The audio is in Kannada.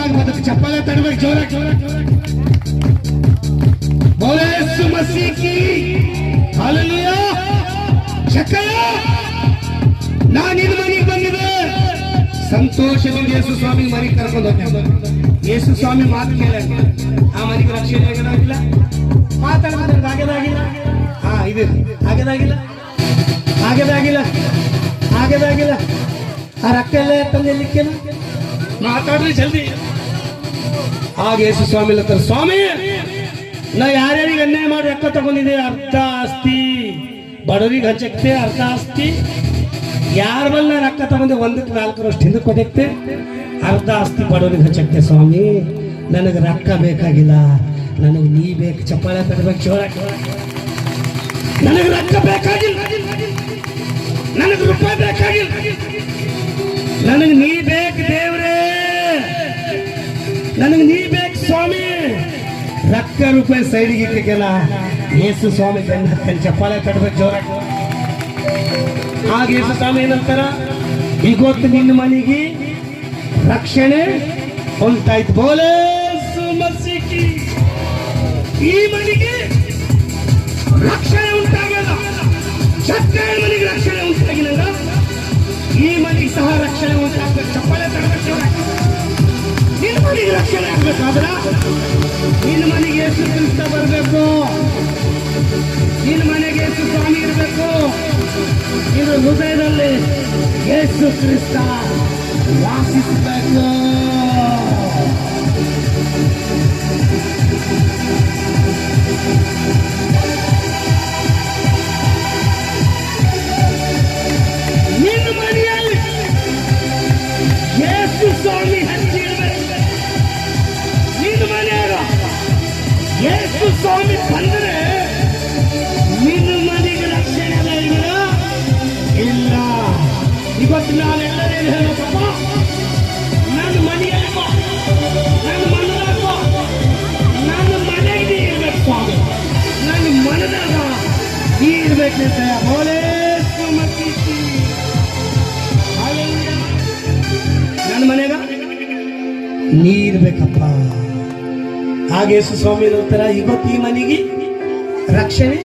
ಆರಾಮಾಗಿ ಬದುಕು. ಚಪ್ಪಾಳೆ ತಡಬೇಕು ಜೋರಾಗಿ ಬೋಲೆ ಯೇಸು ಮಸೀಹ್ ಕಿ ಹಲ್ಲೆಲೂಯಾ. ಶಕ್ಕಯ್ಯ, ನಾನು ನಿನ್ನ ಮನೆಗೆ ಬಂದಿದ್ದೆ ಸಂತೋಷದಿಂದ ಯೇಸು ಸ್ವಾಮಿ ಮನೆಗೆ ಕರ್ಕೊಂಡು ಹೋಗ್ತೇನೆ. ಯೇಸು ಸ್ವಾಮಿ ಮಾತು ಕೇಳ ಆ ಮನೆಗೆ ರಕ್ಷಣೆ ಆಗದಾಗಿಲ್ಲ, ಮಾತಾಡ್ತಾರೆ ಆಗದಾಗಿಲ್ಲ. ಹಾ ಇದು ಆಗದಾಗಿಲ್ಲ, ಆಗದಾಗಿಲ್ಲ, ಆಗದಾಗಿಲ್ಲ. ಆ ರೊಕ್ಕ ಎಲ್ಲ ತಂದೆಲಿಕ್ಕೆ ಮಾತಾಡ್ರಿ ಜಲ್ದಿ. ಆಗ ಯೇಸು ಸ್ವಾಮಿ ಹೇಳ್ತಾರೆ, ಸ್ವಾಮಿ ನಾ ಯಾರ್ಯಾರಿಗೆ ಅನ್ಯಾಯ ಮಾಡಿ ರೊಕ್ಕ ತಗೊಂಡಿದ್ದೆ, ಅರ್ಧ ಆಸ್ತಿ ಬಡವರಿಗೆ ಹಂಚಕ್ತೆ, ಅರ್ಧ ಆಸ್ತಿ ಯಾರ ಬಲ್ಲ ರೊಕ್ಕ ತಗೊಂಡೆ 1/4 ಹಿಂದಕ್ಕೆ ಕೊಟ್ಟೆ, ಅರ್ಧ ಆಸ್ತಿ ಬಡವರಿಗೆ ಹಂಚಕ್ತೆ. ಸ್ವಾಮಿ ನನಗೆ ರೊಕ್ಕ ಬೇಕಾಗಿಲ್ಲ, ನನಗೆ ನೀ ಬೇಕು. ಚಪ್ಪಾಳೆ ತರಬೇಕು ಜೋರ. ನನಗೆ ರೊಕ್ಕ ಬೇಕಾಗಿಲ್ಲ, ನನಗೆ ರೂಪಾಯಿ ಬೇಕಾಗಿಲ್ಲ, ನನಗೆ ನೀ ಬೇಕು ದೇವ್ರೇ, ನನಗೆ ನೀ ಬೇಕು ಸ್ವಾಮಿ. ರೊಕ್ಕ ರೂಪಾಯಿ ಸೈಡಿಗೆ ಇಟ್ಟಿಗೆಲ್ಲ ಯೇಸು ಸ್ವಾಮಿ ಕಣ್ಣು ಚಪ್ಪಾಳೆ ತಡಬೇಕು ಜೋರ. ಆಗ ಯೇಸು ಸ್ವಾಮಿ ಏನಂತಾರ, ಈಗೊತ್ತು ನಿನ್ನ ಮನೆಗೆ ರಕ್ಷಣೆ ಹೊಂಟಾಯ್ತು. ಬೋಲೆ ಯೇಸು ಮಸೀಹ್ ಕಿ. ಈ ಮನೆಗೆ ರಕ್ಷಣೆ ಉಂಟಾಗಲ್ಲ. ಶಕ್ಕಯ್ಯ ಮನೆಗೆ ರಕ್ಷಣೆ ಉಂಟಾಗಿಲ್ಲ, ಈ ಮನೆಗೆ ಸಹ ರಕ್ಷಣೆ ಉಂಟಾಗಬೇಕು. ಚಪ್ಪಾಳೆ ತಡಬೇಕು. ನಿನ್ನ ಮನೆಗೆ ರಕ್ಷಣೆ ಆಗ್ಬೇಕಾದ್ರ ನಿನ್ನ ಮನೆಗೆ ಯೇಸು ಕ್ರಿಸ್ತ ಬರಬೇಕು, ನಿನ್ನ ಮನೆಗೆ ಯೇಸು ಸ್ವಾಮಿ ಇರಬೇಕು. ಇದು ಹೃದಯದಲ್ಲಿ ಯೇಸು ಕ್ರಿಸ್ತ ವಾಸಿಸಬೇಕು. ನಿನ್ನ ಮನೆಯಲ್ಲಿ ಯೇಸು ಸ್ವಾಮಿ ಹಂಚಿಡಬೇಕು. ನಿನ್ನ ಮನೆಯಾಗ ಯೇಸು ಸ್ವಾಮಿ ಬಂದರೆ ನಿನ್ನ ಮನೆಗೆ ರಕ್ಷಣೆ ಇಲ್ಲ. ಇವತ್ತು ನಾನೆಲ್ಲರೇನು ಹೇಳಬೇಕಪ್ಪ, ನನ್ನ ಮನೆಯಲ್ಲಿ ನನ್ನ ಮನದಾಗ ನನ್ನ ಮನೆಗೆ ಇರ್ಬೇಕು ಸ್ವಾಮಿ, ನನ್ನ ಮನದಾಗ ನೀ ಇರ್ಬೇಕಂತ. ಬೋಲೆ ಯೇಸು ಮಸೀಹ್ ಕಿ ಹಲ್ಲೆಲೂಯಾ. ನನ್ನ ಮನೆಗ ನೀ ಇರ್ಬೇಕಪ್ಪ. ಹಾಗೆ ಯೇಸು ಸ್ವಾಮಿ ಹೇಳ್ತಾರ, ಇವತ್ತು ಈ ಮನೆಗೆ ರಕ್ಷಣೆ